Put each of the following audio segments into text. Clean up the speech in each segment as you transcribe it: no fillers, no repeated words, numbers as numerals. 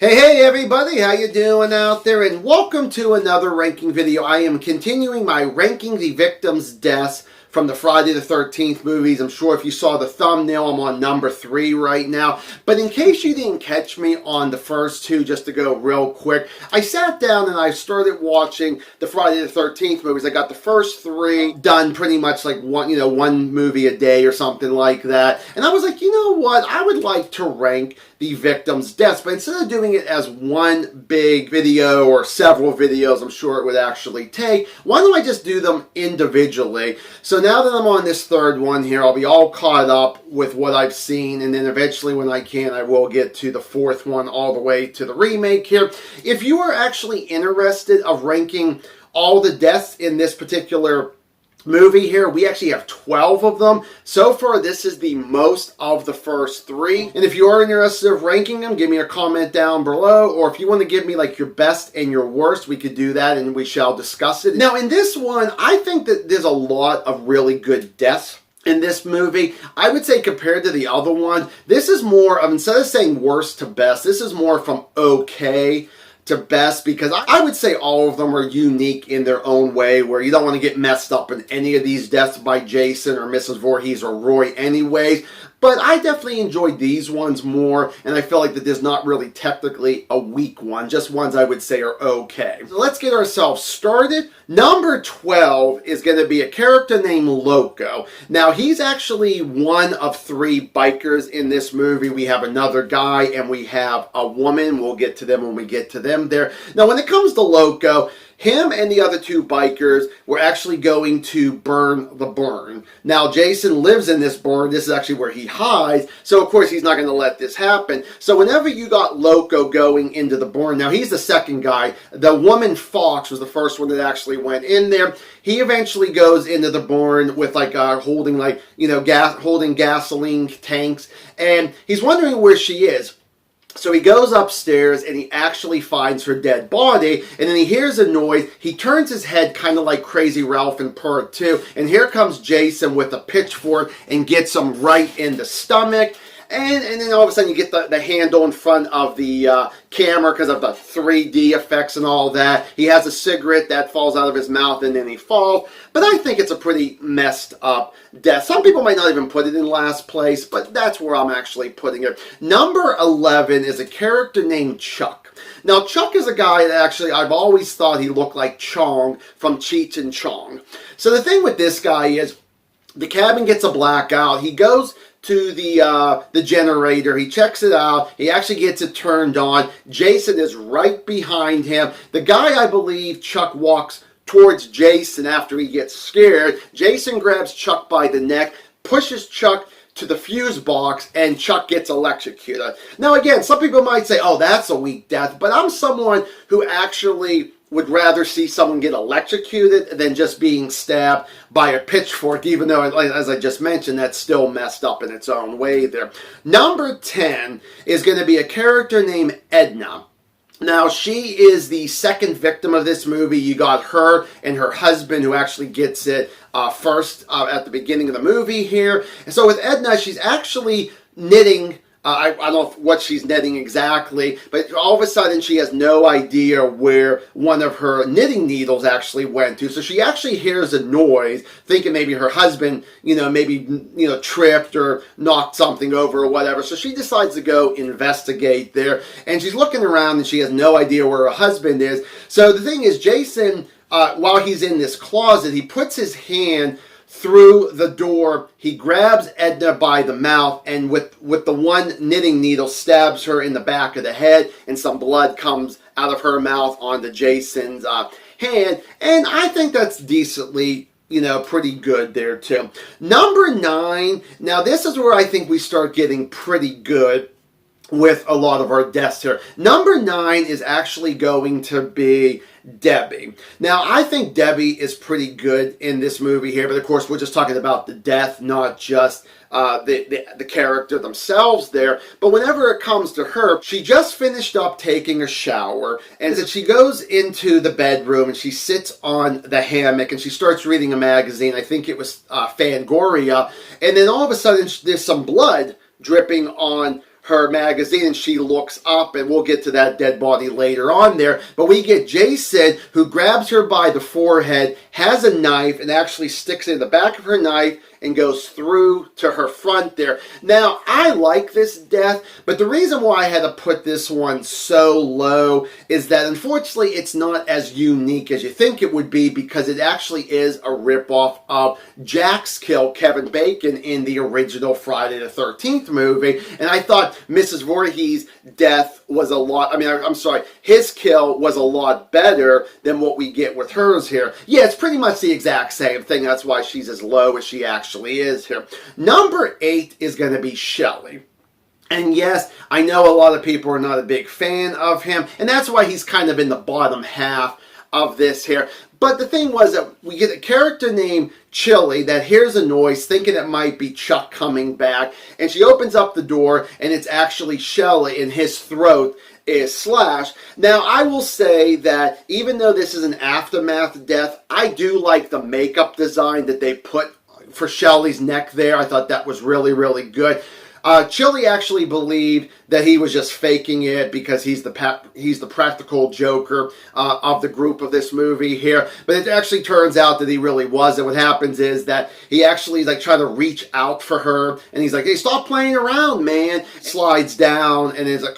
Hey everybody, how you doing out there? And welcome to another ranking video. I am continuing my ranking the victims' deaths from the Friday the 13th movies. I'm sure if you saw the thumbnail, I'm on number 3 right now. But in case you didn't catch me on the first two, just to go real quick, I sat down and I started watching the Friday the 13th movies. I got the first 3 done pretty much like one movie a day or something like that. And I was like, you know what? I would like to rank the victims' deaths, but instead of doing it as one big video or several videos, I'm sure it would actually take, why don't I just do them individually? So now that I'm on this third one here, I'll be all caught up with what I've seen, and then eventually when I can, I will get to the fourth one all the way to the remake here. If you are actually interested of ranking all the deaths in this particular movie here, we actually have 12 of them. So far, this is the most of the first 3. And if you are interested in ranking them, give me a comment down below. Or if you want to give me like your best and your worst, we could do that and we shall discuss it. Now, in this one, I think that there's a lot of really good deaths in this movie. I would say compared to the other one, this is more of, instead of saying worst to best, this is more from okay to best, because I would say all of them are unique in their own way, where you don't want to get messed up in any of these deaths by Jason or Mrs. Voorhees or Roy anyways. But I definitely enjoyed these ones more, and I feel like that there's not really technically a weak one, just ones I would say are okay. So let's get ourselves started. Number 12 is going to be a character named Loco. Now, he's actually one of 3 bikers in this movie. We have another guy, and we have a woman. We'll get to them when we get to them there. Now, when it comes to Loco, him and the other 2 bikers were actually going to burn the barn. Now, Jason lives in this barn. This is actually where he hides. So, of course, he's not going to let this happen. So, whenever you got Loco going into the barn, now he's the second guy. The woman Fox was the first one that actually went in there. He eventually goes into the barn with holding holding gasoline tanks. And he's wondering where she is. So he goes upstairs and he actually finds her dead body, and then he hears a noise. He turns his head kind of like Crazy Ralph in Part 2, and here comes Jason with a pitchfork and gets him right in the stomach. And then all of a sudden you get the handle in front of the camera because of the 3D effects and all that. He has a cigarette that falls out of his mouth and then he falls. But I think it's a pretty messed up death. Some people might not even put it in last place, but that's where I'm actually putting it. Number 11 is a character named Chuck. Now, Chuck is a guy that actually I've always thought he looked like Chong from Cheech and Chong. So the thing with this guy is the cabin gets a blackout. He goes to the generator. He checks it out. He actually gets it turned on. Jason is right behind him. The guy, I believe, Chuck walks towards Jason after he gets scared. Jason grabs Chuck by the neck, pushes Chuck to the fuse box, and Chuck gets electrocuted. Now, again, some people might say, oh, that's a weak death, but I'm someone who actually would rather see someone get electrocuted than just being stabbed by a pitchfork, even though, as I just mentioned, that's still messed up in its own way there. Number 10 is going to be a character named Edna. Now, she is the second victim of this movie. You got her and her husband who actually gets it first at the beginning of the movie here. And so with Edna, she's actually knitting. I don't know what she's knitting exactly, but all of a sudden she has no idea where one of her knitting needles actually went to. So she actually hears a noise, thinking maybe her husband, tripped or knocked something over or whatever. So she decides to go investigate there, and she's looking around and she has no idea where her husband is. So the thing is, Jason, while he's in this closet, he puts his hand through the door. He grabs Edna by the mouth, and with the one knitting needle stabs her in the back of the head, and some blood comes out of her mouth onto Jason's hand. And I think that's decently, pretty good there too. Number 9, now this is where I think we start getting pretty good with a lot of our deaths here. Number 9 is actually going to be Debbie. Now, I think Debbie is pretty good in this movie here, but of course we're just talking about the death, not just the character themselves there. But whenever it comes to her, she just finished up taking a shower, and as she goes into the bedroom and she sits on the hammock and she starts reading a magazine. I think it was Fangoria, and then all of a sudden there's some blood dripping on her magazine and she looks up, and we'll get to that dead body later on there. But we get Jason, who grabs her by the forehead, has a knife, and actually sticks it in the back of her knife and goes through to her front there. Now, I like this death, but the reason why I had to put this one so low is that unfortunately it's not as unique as you think it would be, because it actually is a ripoff of Jack's kill, Kevin Bacon, in the original Friday the 13th movie. And I thought Mrs. Voorhees' death was a lot, I'm sorry, his kill was a lot better than what we get with hers here. Yeah, it's pretty much the exact same thing. That's why she's as low as she actually is here. Number 8 is going to be Shelley. And yes, I know a lot of people are not a big fan of him, and that's why he's kind of in the bottom half of this here. But the thing was that we get a character named Chili that hears a noise, thinking it might be Chuck coming back, and she opens up the door, and it's actually Shelley, and his throat is slashed. Now, I will say that even though this is an aftermath death, I do like the makeup design that they put for Shelley's neck there. I thought that was really, really good. Chili actually believed that he was just faking it because he's the practical Joker of the group of this movie here. But it actually turns out that he really was. And what happens is that he actually tried to reach out for her, and he's like, "Hey, stop playing around, man!" Slides down, and it's like.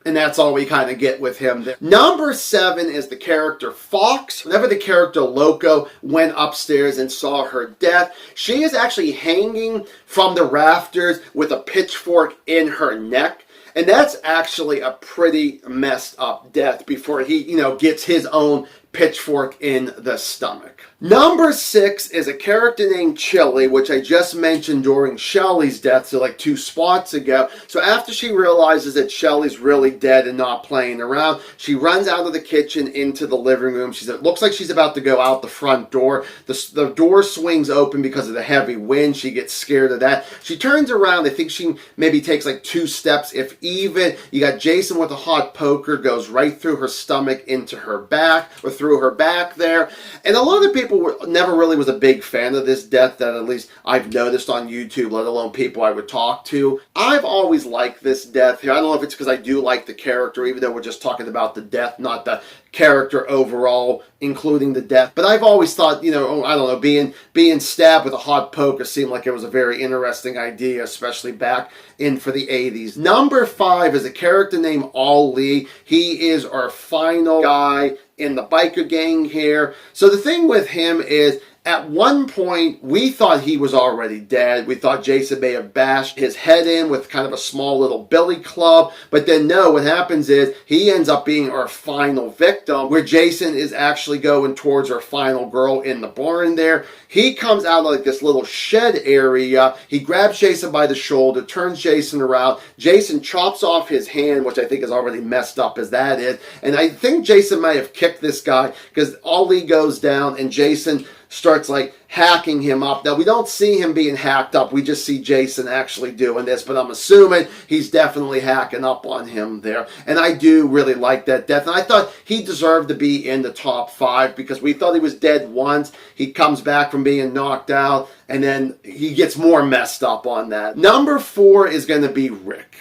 And that's all we kind of get with him there. Number 7 is the character Fox. Whenever the character Loco went upstairs and saw her death, she is actually hanging from the rafters with a pitchfork in her neck. And that's actually a pretty messed up death before he, gets his own pitchfork in the stomach. Number 6 is a character named Chili, which I just mentioned during Shelley's death, so like 2 spots ago. So after she realizes that Shelley's really dead and not playing around, she runs out of the kitchen into the living room. It looks like she's about to go out the front door. The door swings open because of the heavy wind. She gets scared of that. She turns around. I think she maybe takes like 2 steps, if even. You got Jason with a hot poker, goes right through her stomach into her back, or through her back there. And a lot of people never really was a big fan of this death, that at least I've noticed on YouTube, let alone people I would talk to. I've always liked this death here. I don't know if it's because I do like the character, even though we're just talking about the death, not the character overall, including the death. But I've always thought, I don't know, being stabbed with a hot poker seemed like it was a very interesting idea, especially back for the 80s. Number 5 is a character named Ali. He is our final guy in the biker gang here. So the thing with him is, at one point, we thought he was already dead. We thought Jason may have bashed his head in with kind of a small little billy club. But then no, what happens is he ends up being our final victim, where Jason is actually going towards our final girl in the barn there. He comes out of like this little shed area. He grabs Jason by the shoulder, turns Jason around. Jason chops off his hand, which I think is already messed up as that is. And I think Jason might have kicked this guy, because Ali goes down and Jason starts like hacking him up. Now, we don't see him being hacked up. We just see Jason actually doing this, but I'm assuming he's definitely hacking up on him there. And I do really like that death. And I thought he deserved to be in the top 5, because we thought he was dead once. He comes back from being knocked out, and then he gets more messed up on that. Number 4 is going to be Rick.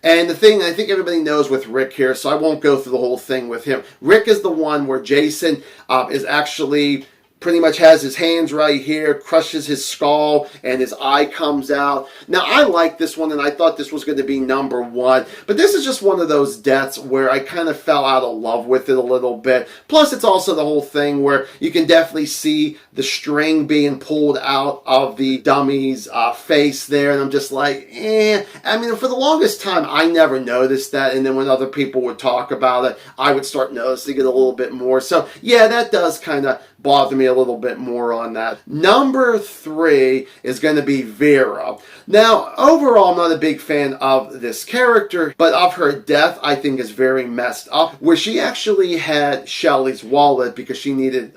And the thing, I think everybody knows with Rick here, so I won't go through the whole thing with him. Rick is the one where Jason is actually pretty much has his hands right here, crushes his skull, and his eye comes out. Now, I like this one, and I thought this was going to be number 1, but this is just one of those deaths where I kind of fell out of love with it a little bit. Plus, it's also the whole thing where you can definitely see the string being pulled out of the dummy's face there, and I'm just like, for the longest time, I never noticed that, and then when other people would talk about it, I would start noticing it a little bit more. So, yeah, that does kind of bother me a little bit more on that. Number 3 is going to be Vera. Now, overall, I'm not a big fan of this character, but of her death, I think is very messed up, where she actually had Shelley's wallet because she needed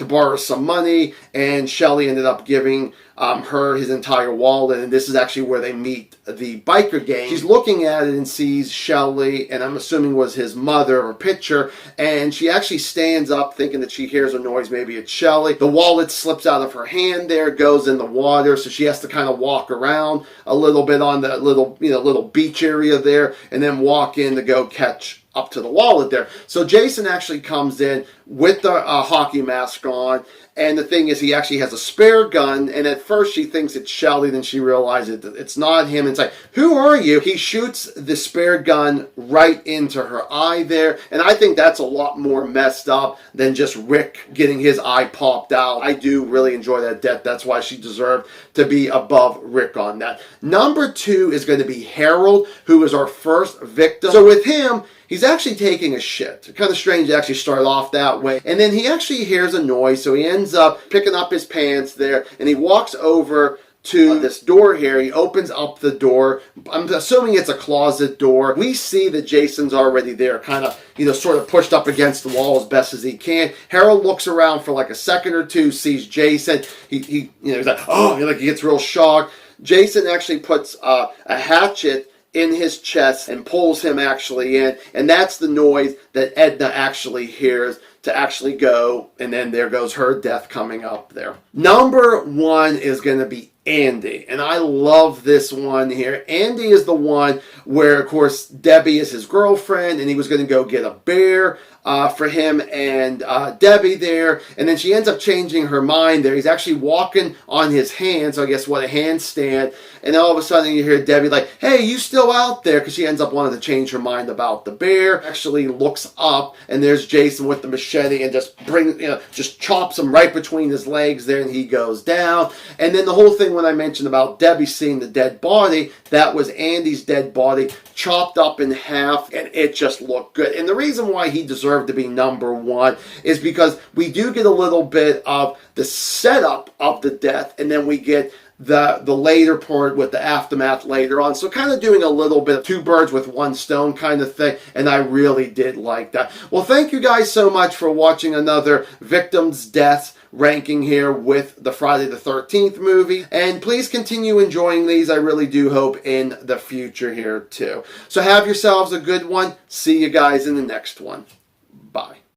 to borrow some money, and Shelly ended up giving her his entire wallet, and this is actually where they meet the biker gang. She's looking at it and sees Shelly, and I'm assuming was his mother or picture, and she actually stands up thinking that she hears a noise, maybe it's Shelly. The wallet slips out of her hand there, goes in the water, so she has to kind of walk around a little bit on that little beach area there, and then walk in to go catch up to the wallet there. So Jason actually comes in with the hockey mask on, and the thing is, he actually has a spare gun, and at first she thinks it's Shelly, then she realizes that it's not him, and it's like, who are you? He shoots the spare gun right into her eye there, and I think that's a lot more messed up than just Rick getting his eye popped out. I do really enjoy that death. That's why she deserved to be above Rick on that. Number 2 is going to be Harold, who is our first victim. So with him, he's actually taking a shit. Kind of strange to actually start off that way. And then he actually hears a noise, so he ends up picking up his pants there, and he walks over to this door here. He opens up the door. I'm assuming it's a closet door. We see that Jason's already there, kind of, sort of pushed up against the wall as best as he can. Harold looks around for like a second or two, sees Jason. He's like, oh, he gets real shocked. Jason actually puts a hatchet in his chest and pulls him actually in, and that's the noise that Edna actually hears to actually go, and then there goes her death coming up there. Number 1 is going to be Andy, and I love this one here. Andy is the one where, of course, Debbie is his girlfriend, and he was going to go get a bear for him and Debbie there, and then she ends up changing her mind there. He's actually walking on his hands, so I guess what, a handstand, and then all of a sudden you hear Debbie like, hey, you still out there? Because she ends up wanting to change her mind about the bear. Actually looks up, and there's Jason with the machete and just chops him right between his legs there, and he goes down. And then the whole thing when I mentioned about Debbie seeing the dead body, that was Andy's dead body chopped up in half, and it just looked good. And the reason why he deserved to be number 1 is because we do get a little bit of the setup of the death, and then we get the later part with the aftermath later on. So kind of doing a little bit of 2 birds with 1 stone kind of thing, and I really did like that. Well, thank you guys so much for watching another Victims' Deaths ranking here with the Friday the 13th movie, and please continue enjoying these. I really do hope in the future here too. So have yourselves a good one. See you guys in the next one. Bye.